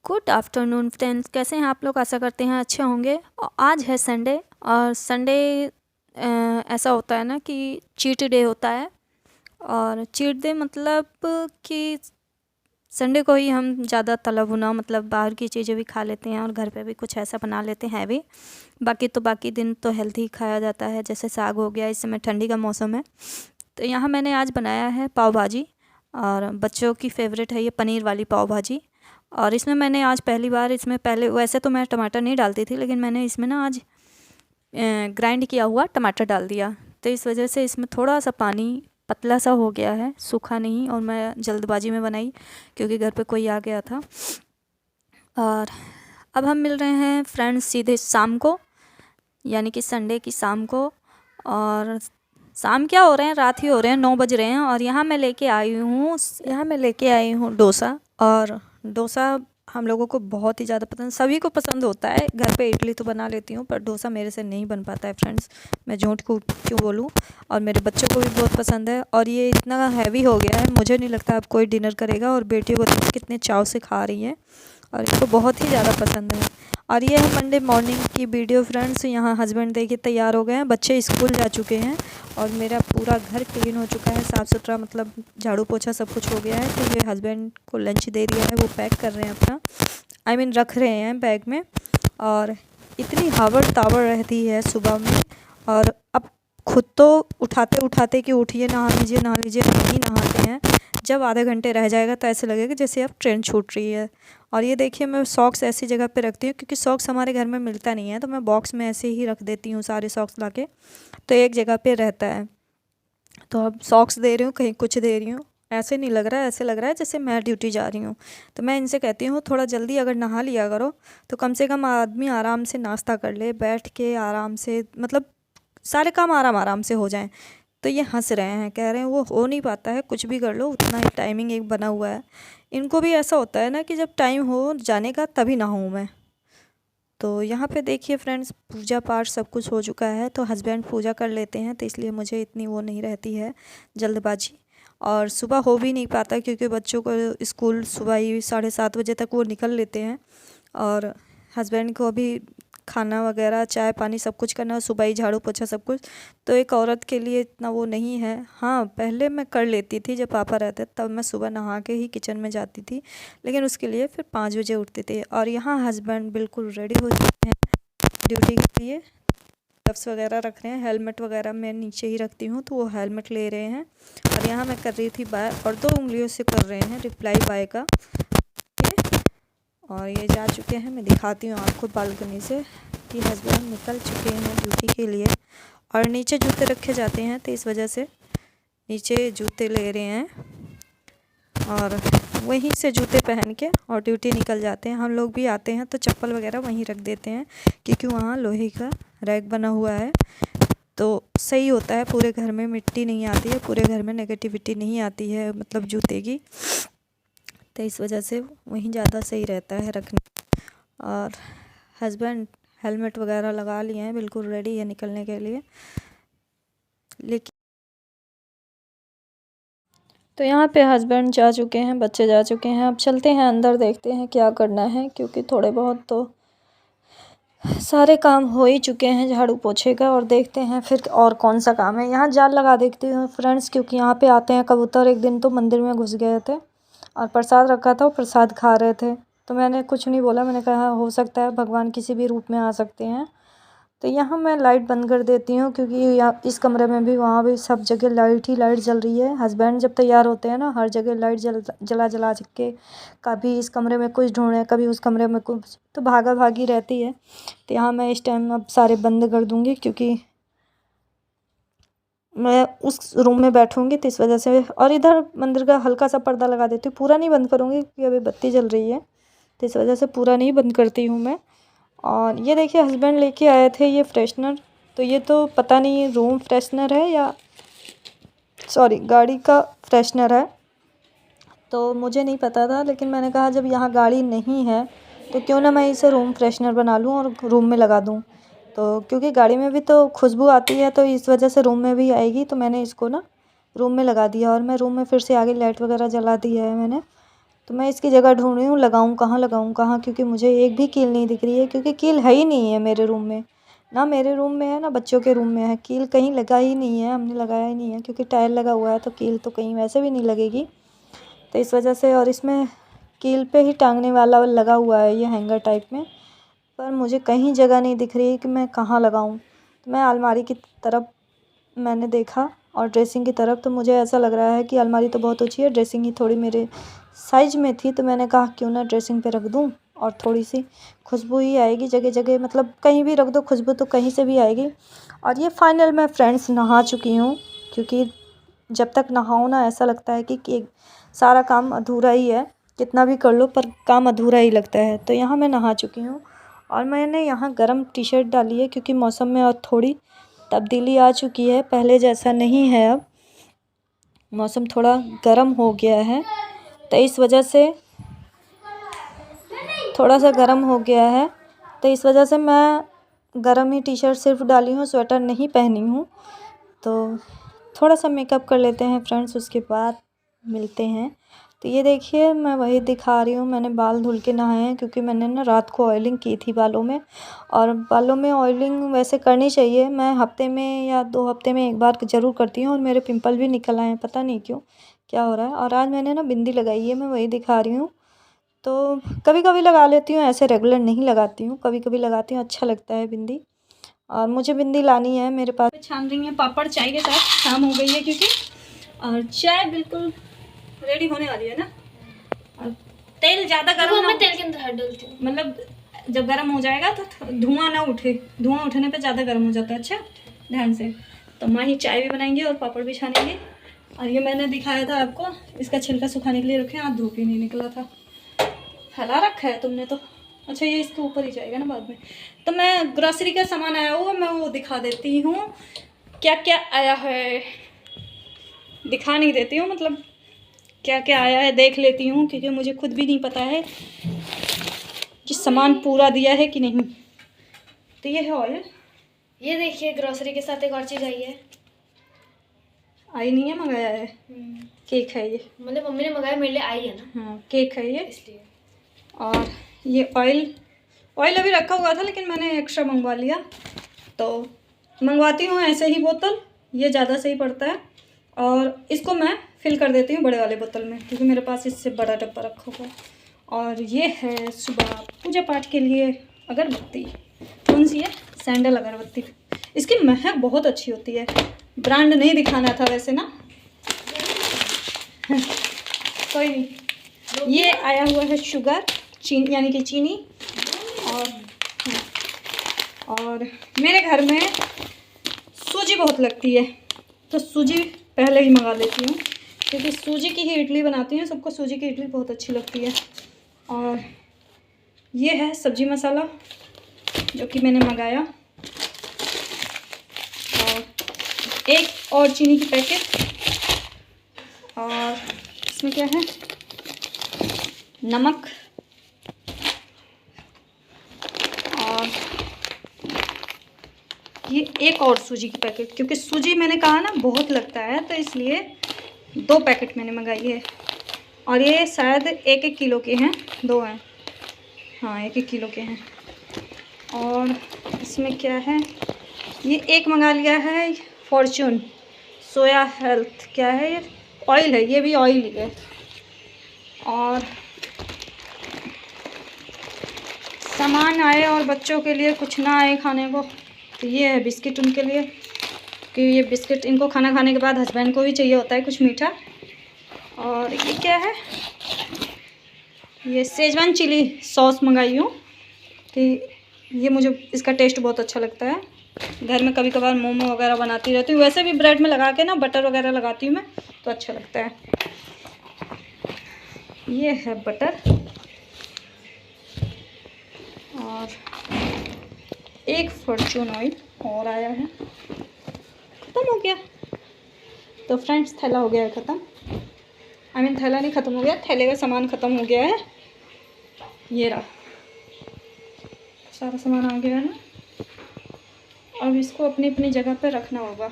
Good afternoon friends, कैसे हैं आप लोग। आशा करते हैं अच्छे होंगे। और आज है संडे, और संडे ऐसा होता है ना कि चीट डे होता है। और चीट डे मतलब कि संडे को ही हम ज़्यादा तला भुना मतलब बाहर की चीज़ें भी खा लेते हैं और घर पे भी कुछ ऐसा बना लेते हैं भी। बाकी दिन तो हेल्दी खाया जाता है, जैसे साग हो गया। इस समय ठंडी का मौसम है, तो यहाँ मैंने आज बनाया है पाव भाजी। और बच्चों की फेवरेट है ये पनीर वाली पाव भाजी। और इसमें मैंने आज पहली बार, इसमें पहले वैसे तो मैं टमाटर नहीं डालती थी, लेकिन मैंने इसमें ना आज ग्राइंड किया हुआ टमाटर डाल दिया। तो इस वजह से इसमें थोड़ा सा पानी पतला सा हो गया है, सूखा नहीं। और मैं जल्दबाजी में बनाई क्योंकि घर पे कोई आ गया था। और अब हम मिल रहे हैं फ्रेंड्स सीधे शाम को, यानी कि संडे की शाम को। और शाम क्या हो रहे हैं, रात ही हो रहे हैं, 9 बज रहे हैं। और यहाँ मैं लेके आई हूँ डोसा। और डोसा हम लोगों को बहुत ही ज़्यादा पसंद, सभी को पसंद होता है। घर पे इडली तो बना लेती हूँ, पर डोसा मेरे से नहीं बन पाता है फ्रेंड्स। मैं झूठ को क्यों बोलूँ। और मेरे बच्चों को भी बहुत पसंद है। और ये इतना हैवी हो गया है, मुझे नहीं लगता अब कोई डिनर करेगा। और बेटियों को कितने चाव से खा रही हैं, और इनको बहुत ही ज़्यादा पसंद है। और ये है मंडे मॉर्निंग की वीडियो फ्रेंड्स। यहाँ हस्बैंड देखिए तैयार हो गए हैं, बच्चे स्कूल जा चुके हैं। और मेरा पूरा घर क्लीन हो चुका है, साफ़ सुथरा, मतलब झाड़ू पोछा सब कुछ हो गया है। तो ये हस्बैंड को लंच दे दिया है, वो पैक कर रहे हैं अपना, रख रहे हैं बैग में। और इतनी हावड़ तावड़ रहती है सुबह में। और अब खुद तो उठाते उठाते कि उठिए नहा लीजिए नहीं नहाते हैं। जब आधे घंटे रह जाएगा तो ऐसे लगेगा जैसे अब ट्रेन छूट रही है। और ये देखिए, मैं सॉक्स ऐसी जगह पे रखती हूँ क्योंकि सॉक्स हमारे घर में मिलता नहीं है, तो मैं बॉक्स में ऐसे ही रख देती हूँ सारे सॉक्स लाके, तो एक जगह पे रहता है। तो अब सॉक्स दे रही हूँ, कहीं कुछ दे रही हूँ, ऐसे नहीं लग रहा है, ऐसे लग रहा है जैसे मैं ड्यूटी जा रही हूँ। तो मैं इनसे कहती हूँ थोड़ा जल्दी अगर नहा लिया करो, तो कम से कम आदमी आराम से नाश्ता कर ले, बैठ के आराम से, मतलब सारे काम आराम आराम से हो जाएं। तो ये हंस रहे हैं, कह रहे हैं वो हो नहीं पाता है, कुछ भी कर लो, उतना ही टाइमिंग एक बना हुआ है। इनको भी ऐसा होता है ना कि जब टाइम हो जाने का तभी नहाऊं मैं। तो यहाँ पे देखिए फ्रेंड्स, पूजा पाठ सब कुछ हो चुका है, तो हस्बैंड पूजा कर लेते हैं, तो इसलिए मुझे इतनी वो नहीं रहती है जल्दबाजी। और सुबह हो भी नहीं पाता क्योंकि बच्चों को स्कूल सुबह ही 7:30 बजे तक वो निकल लेते हैं। और हस्बैंड को अभी खाना वगैरह चाय पानी सब कुछ करना, सुबह ही झाड़ू पोछा सब कुछ। तो एक औरत के लिए इतना वो नहीं है। हाँ, पहले मैं कर लेती थी जब पापा रहते, तब मैं सुबह नहा के ही किचन में जाती थी, लेकिन उसके लिए फिर 5 बजे उठते थे। और यहाँ हस्बैंड बिल्कुल रेडी हो चुके हैं ड्यूटी के लिए, ग्लव्स वगैरह रख रहे हैं, हेलमेट वगैरह मैं नीचे ही रखती हूँ, तो वो हेलमेट ले रहे हैं। और यहाँ मैं कर रही थी बाय, और 2 उंगलियों से कर रहे हैं रिप्लाई बाय का। और ये जा चुके हैं, मैं दिखाती हूँ आपको बालकनी से कि हस्बैंड निकल चुके हैं ड्यूटी के लिए। और नीचे जूते रखे जाते हैं, तो इस वजह से नीचे जूते ले रहे हैं, और वहीं से जूते पहन के और ड्यूटी निकल जाते हैं। हम लोग भी आते हैं तो चप्पल वगैरह वहीं रख देते हैं, क्योंकि वहाँ लोहे का रैक बना हुआ है, तो सही होता है। पूरे घर में मिट्टी नहीं आती है, पूरे घर में नेगेटिविटी नहीं आती है, मतलब जूते की। तो इस वजह से वहीं ज़्यादा सही रहता है रखने। और हस्बैंड हेलमेट वगैरह लगा लिए हैं, बिल्कुल रेडी है निकलने के लिए। लेकिन तो यहाँ पे हस्बैंड जा चुके हैं, बच्चे जा चुके हैं। अब चलते हैं अंदर, देखते हैं क्या करना है, क्योंकि थोड़े बहुत तो सारे काम हो ही चुके हैं झाड़ू पोछे का। और देखते हैं फिर और कौन सा काम है। यहाँ जाल लगा देखती हूँ फ्रेंड्स, क्योंकि यहाँ पे आते हैं कबूतर। एक दिन तो मंदिर में घुस गए थे और प्रसाद रखा था, वो प्रसाद खा रहे थे, तो मैंने कुछ नहीं बोला। मैंने कहा हो सकता है भगवान किसी भी रूप में आ सकते हैं। तो यहाँ मैं लाइट बंद कर देती हूँ, क्योंकि यहाँ इस कमरे में भी वहाँ भी सब जगह लाइट ही लाइट जल रही है। हस्बैंड जब तैयार होते हैं ना, हर जगह लाइट जला के, कभी इस कमरे में कुछ ढूंढे, कभी उस कमरे में कुछ, तो भागा भागी रहती है। तो यहाँ मैं इस टाइम अब सारे बंद कर दूँगी, क्योंकि मैं उस रूम में बैठूँगी, तो इस वजह से। और इधर मंदिर का हल्का सा पर्दा लगा देती हूँ, पूरा नहीं बंद करूँगी क्योंकि अभी बत्ती जल रही है, तो इस वजह से पूरा नहीं बंद करती हूँ मैं। और ये देखिए हस्बैंड लेके आए थे ये फ्रेशनर, तो ये तो पता नहीं रूम फ्रेशनर है या सॉरी गाड़ी का फ्रेशनर है, तो मुझे नहीं पता था। लेकिन मैंने कहा जब यहाँ गाड़ी नहीं है तो क्यों ना मैं इसे रूम फ्रेशनर बना लूँ और रूम में लगा दूँ। तो क्योंकि गाड़ी में भी तो खुशबू आती है, तो इस वजह से रूम में भी आएगी, तो मैंने इसको ना रूम में लगा दिया। और मैं रूम में फिर से आगे लाइट वगैरह जला दी है मैंने। तो मैं इसकी जगह ढूंढ रही हूँ, लगाऊँ कहाँ, क्योंकि मुझे एक भी कील नहीं दिख रही है, क्योंकि कील है ही नहीं है मेरे रूम में, ना मेरे रूम में है ना बच्चों के रूम में है। कील कहीं लगा ही नहीं है, हमने लगाया ही नहीं है, क्योंकि टाइल लगा हुआ है तो कील तो कहीं वैसे भी नहीं लगेगी, तो इस वजह से। और इसमें कील पे ही टांगने वाला लगा हुआ है ये हैंगर टाइप में, पर मुझे कहीं जगह नहीं दिख रही है कि मैं कहाँ लगाऊँ। तो मैं अलमारी की तरफ मैंने देखा और ड्रेसिंग की तरफ, तो मुझे ऐसा लग रहा है कि अलमारी तो बहुत ऊँची है, ड्रेसिंग ही थोड़ी मेरे साइज़ में थी, तो मैंने कहा क्यों ना ड्रेसिंग पे रख दूँ, और थोड़ी सी खुशबू ही आएगी जगह जगह, मतलब कहीं भी रख दो खुशबू तो कहीं से भी आएगी। और ये फाइनल मैं फ्रेंड्स नहा चुकी हूँ, क्योंकि जब तक नहाओ ना ऐसा लगता है कि सारा काम अधूरा ही है, कितना भी कर लो पर काम अधूरा ही लगता है। तो यहाँ मैं नहा चुकी हूँ और मैंने यहाँ गर्म टी शर्ट डाली है, क्योंकि मौसम में और थोड़ी तब्दीली आ चुकी है, पहले जैसा नहीं है, अब मौसम थोड़ा गर्म हो गया है, तो इस वजह से थोड़ा सा गर्म हो गया है, तो इस वजह से मैं गर्म ही टी शर्ट सिर्फ डाली हूँ, स्वेटर नहीं पहनी हूँ। तो थोड़ा सा मेकअप कर लेते हैं फ्रेंड्स, उसके बाद मिलते हैं। तो ये देखिए मैं वही दिखा रही हूँ, मैंने बाल धुल के नहाए हैं, क्योंकि मैंने ना रात को ऑयलिंग की थी बालों में, और बालों में ऑयलिंग वैसे करनी चाहिए, मैं हफ्ते में या 2 हफ्ते में एक बार ज़रूर करती हूँ, और मेरे पिंपल भी निकल आए हैं, पता नहीं क्यों क्या हो रहा है। और आज मैंने ना बिंदी लगाई है, मैं वही दिखा रही हूँ। तो कभी कभी लगा लेती हूँ, ऐसे रेगुलर नहीं लगाती हूँ, कभी कभी लगाती हूँ, अच्छा लगता है बिंदी, और मुझे बिंदी लानी है मेरे पास। छान रही है पापड़ चाय के साथ, शाम हो गई है क्योंकि, और चाय बिल्कुल रेडी होने वाली है ना। और तेल ज़्यादा गर्म ना, तेल के अंदर हाथ डालती हूँ, मतलब जब गर्म हो जाएगा तो धुआं ना उठे, धुआं उठने पे ज़्यादा गर्म हो जाता है। अच्छा ध्यान से। तो माँ ही चाय भी बनाएंगे और पापड़ भी छानेंगे। और ये मैंने दिखाया था आपको, इसका छिलका सुखाने के लिए रखे, हाथ धो के नहीं निकला था, फैला रखा है तुमने तो। अच्छा ये इसके ऊपर ही जाएगा ना बाद में। तो मैं ग्रॉसरी का सामान आया हुआ, मैं वो दिखा देती हूँ क्या क्या आया है, दिखा नहीं देती हूँ, मतलब क्या क्या आया है देख लेती हूँ, क्योंकि मुझे खुद भी नहीं पता है कि सामान पूरा दिया है कि नहीं। तो ये है ऑयल, ये देखिए ग्रॉसरी के साथ एक और चीज़ आई है, आई नहीं है, मंगाया है, केक है ये, मतलब मम्मी ने मंगाया मेरे लिए, आई है ना। हाँ केक है ये इसलिए। और ये ऑयल अभी रखा हुआ था, लेकिन मैंने एक्स्ट्रा मंगवा लिया, तो मंगवाती हूँ ऐसे ही बोतल, ये ज़्यादा सही पड़ता है। और इसको मैं फिल कर देती हूँ बड़े वाले बोतल में, क्योंकि मेरे पास इससे बड़ा डब्बा रखा हुआ है। और ये है सुबह पूजा पाठ के लिए अगरबत्ती, कौन सी है, सैंडल अगरबत्ती, इसकी महक बहुत अच्छी होती है। ब्रांड नहीं दिखाना था वैसे ना, कोई नहीं। ये आया हुआ है शुगर, चीनी यानी कि चीनी। और मेरे घर में सूजी बहुत लगती है, तो सूजी पहले ही मंगा लेती हूँ, क्योंकि सूजी की ही इडली बनाती हूँ, सबको सूजी की इडली बहुत अच्छी लगती है। और ये है सब्जी मसाला जो कि मैंने मंगाया, और एक और चीनी की पैकेट, और इसमें क्या है, नमक, और ये एक और सूजी की पैकेट, क्योंकि सूजी मैंने कहा ना बहुत लगता है, तो इसलिए 2 पैकेट मैंने मंगाई है। और ये शायद 1-1 किलो के हैं, 2 हैं, हाँ 1-1 किलो के हैं। और इसमें क्या है, ये एक मंगा लिया है फॉर्च्यून सोया हेल्थ, क्या है ये, ऑयल है, ये भी ऑयल ही है। और सामान आए और बच्चों के लिए कुछ ना आए खाने को, तो ये है बिस्किट उनके लिए, कि ये बिस्किट इनको खाना खाने के बाद हस्बैंड को भी चाहिए होता है कुछ मीठा। और ये क्या है, ये शेजवान चिली सॉस मंगाई हूँ, कि ये मुझे इसका टेस्ट बहुत अच्छा लगता है। घर में कभी कभार मोमो वगैरह बनाती रहती हूँ, वैसे भी ब्रेड में लगा के ना बटर वगैरह लगाती हूँ मैं, तो अच्छा लगता है। ये है बटर, और एक फॉर्च्यून ऑयल और आया है, ख़त्म हो गया। तो फ्रेंड्स थैला हो गया है ख़त्म, आई मीन थैला नहीं ख़त्म हो गया, थैले का सामान ख़त्म हो गया है। ये रहा सारा सामान आ गया है ना, अब इसको अपनी अपनी जगह पे रखना होगा।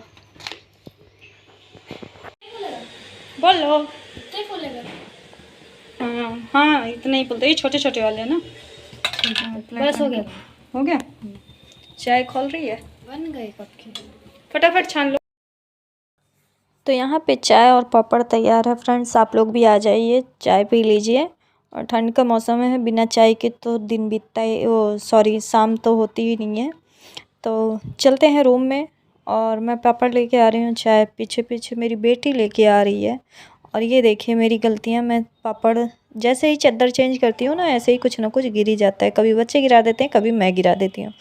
बोलो हाँ हाँ, इतने ही बोलते, ये छोटे छोटे वाले हैं ना। बस हो गया। हो गया। चाय खोल रही है, बन गए कब के। फटाफट छान लो। तो यहाँ पे चाय और पापड़ तैयार है फ्रेंड्स, आप लोग भी आ जाइए, चाय पी लीजिए। और ठंड का मौसम है, बिना चाय के तो दिन बीतता है, वो सॉरी शाम तो होती ही नहीं है। तो चलते हैं रूम में, और मैं पापड़ लेके आ रही हूँ, चाय पीछे पीछे मेरी बेटी लेके आ रही है। और ये देखिए मेरी गलतियाँ, मैं पापड़ जैसे ही चादर चेंज करती हूँ ना, ऐसे ही कुछ ना कुछ गिर ही जाता है, कभी बच्चे गिरा देते हैं, कभी मैं गिरा देती हूँ।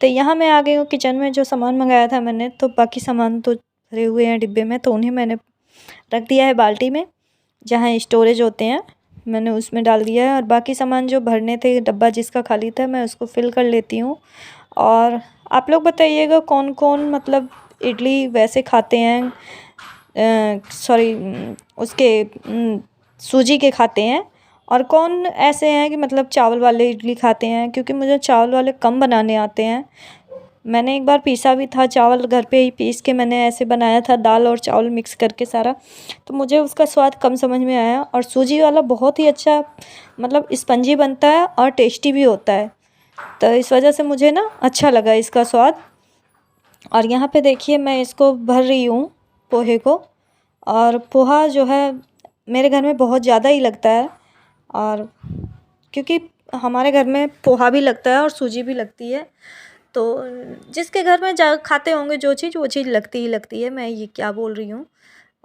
तो यहाँ मैं आ गई हूँ किचन में, जो सामान मंगाया था मैंने, तो बाकी सामान तो भरे हुए हैं डिब्बे में, तो उन्हें मैंने रख दिया है बाल्टी में, जहाँ स्टोरेज होते हैं, मैंने उसमें डाल दिया है। और बाकी सामान जो भरने थे, डब्बा जिसका खाली था, मैं उसको फिल कर लेती हूँ। और आप लोग बताइएगा कौन कौन मतलब इडली वैसे खाते हैं, सॉरी उसके सूजी के खाते हैं, और कौन ऐसे हैं कि मतलब चावल वाले इडली खाते हैं, क्योंकि मुझे चावल वाले कम बनाने आते हैं। मैंने एक बार पीसा भी था चावल, घर पे ही पीस के मैंने ऐसे बनाया था, दाल और चावल मिक्स करके सारा, तो मुझे उसका स्वाद कम समझ में आया। और सूजी वाला बहुत ही अच्छा मतलब स्पंजी बनता है और टेस्टी भी होता है, तो इस वजह से मुझे ना अच्छा लगा इसका स्वाद। और यहाँ पे देखिए मैं इसको भर रही हूँ पोहे को, और पोहा जो है मेरे घर में बहुत ज़्यादा ही लगता है, और क्योंकि हमारे घर में पोहा भी लगता है और सूजी भी लगती है, तो जिसके घर में जा खाते होंगे जो चीज़, वो चीज़ लगती ही लगती है, मैं ये क्या बोल रही हूँ।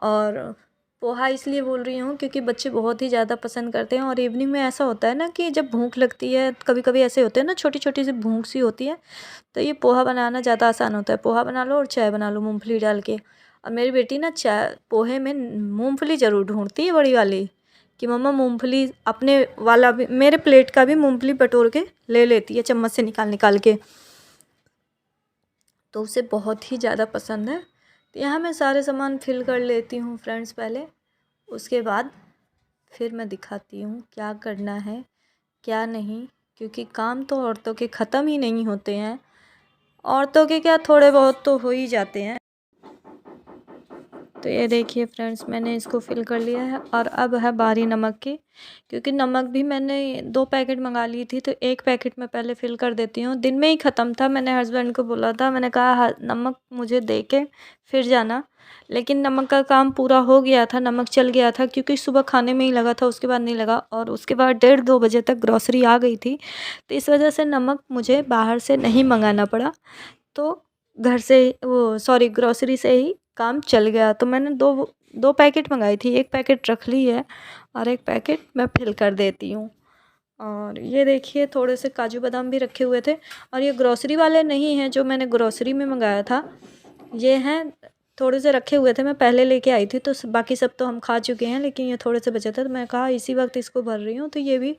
और पोहा इसलिए बोल रही हूँ क्योंकि बच्चे बहुत ही ज़्यादा पसंद करते हैं, और इवनिंग में ऐसा होता है ना कि जब भूख लगती है, कभी कभी ऐसे होते हैं ना, छोटी छोटी सी भूख सी होती है, तो ये पोहा बनाना ज़्यादा आसान होता है। पोहा बना लो और चाय बना लो मूँगफली डाल के। और मेरी बेटी ना चाय पोहे में मूँगफली ज़रूर ढूंढती है बड़ी वाली, कि मम्मा मूँगफली, अपने वाला भी, मेरे प्लेट का भी मूँगफली बटोर के ले लेती है चम्मच से निकाल निकाल के, तो उसे बहुत ही ज़्यादा पसंद है। तो यहाँ मैं सारे सामान फिल कर लेती हूँ फ्रेंड्स पहले, उसके बाद फिर मैं दिखाती हूँ क्या करना है क्या नहीं, क्योंकि काम तो औरतों के ख़त्म ही नहीं होते हैं, औरतों के क्या थोड़े बहुत तो हो ही जाते हैं। तो ये देखिए फ्रेंड्स, मैंने इसको फिल कर लिया है, और अब है बारी नमक की, क्योंकि नमक भी मैंने 2 पैकेट मंगा ली थी, तो 1 पैकेट मैं पहले फिल कर देती हूँ, दिन में ही ख़त्म था। मैंने हस्बैंड को बोला था, मैंने कहा नमक मुझे दे के फिर जाना, लेकिन नमक का काम पूरा हो गया था, नमक चल गया था, क्योंकि सुबह खाने में ही लगा था, उसके बाद नहीं लगा, और उसके बाद 1:30-2 बजे तक ग्रॉसरी आ गई थी, तो इस वजह से नमक मुझे बाहर से नहीं मंगाना पड़ा, तो घर से वो सॉरी ग्रॉसरी से ही काम चल गया। तो मैंने 2 पैकेट मंगाई थी, 1 पैकेट रख ली है और 1 पैकेट मैं फिल कर देती हूँ। और ये देखिए थोड़े से काजू बादाम भी रखे हुए थे, और ये ग्रॉसरी वाले नहीं हैं जो मैंने ग्रॉसरी में मंगाया था, ये हैं थोड़े से रखे हुए थे, मैं पहले लेके आई थी, तो बाकी सब तो हम खा चुके हैं, लेकिन ये थोड़े से बचे थे, तो मैं कहा इसी वक्त इसको भर रही हूँ, तो ये भी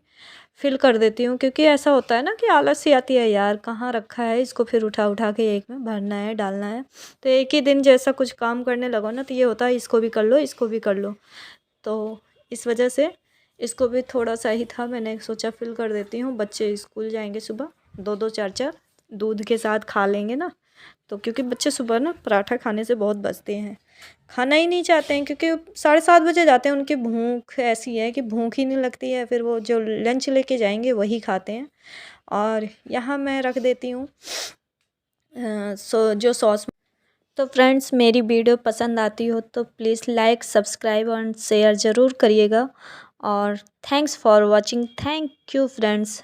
फिल कर देती हूँ, क्योंकि ऐसा होता है ना कि आलस सी आती है, यार कहाँ रखा है इसको, फिर उठा उठा के एक में भरना है डालना है, तो एक ही दिन जैसा कुछ काम करने लगो ना, तो ये होता है इसको भी कर लो इसको भी कर लो, तो इस वजह से इसको भी थोड़ा सा ही था, मैंने सोचा फिल कर देती हूँ। बच्चे स्कूल जाएंगे सुबह, 2-2 4-4 दूध के साथ खा लेंगे ना, तो क्योंकि बच्चे सुबह ना पराठा खाने से बहुत बचते हैं, खाना ही नहीं चाहते हैं, क्योंकि 7:30 बजे जाते हैं, उनकी भूख ऐसी है कि भूख ही नहीं लगती है, फिर वो जो लंच लेके जाएंगे वही खाते हैं। और यहाँ मैं रख देती हूँ जो सॉस। तो फ्रेंड्स मेरी वीडियो पसंद आती हो तो प्लीज़ लाइक सब्सक्राइब और शेयर ज़रूर करिएगा, और thanks for watching, thank you friends.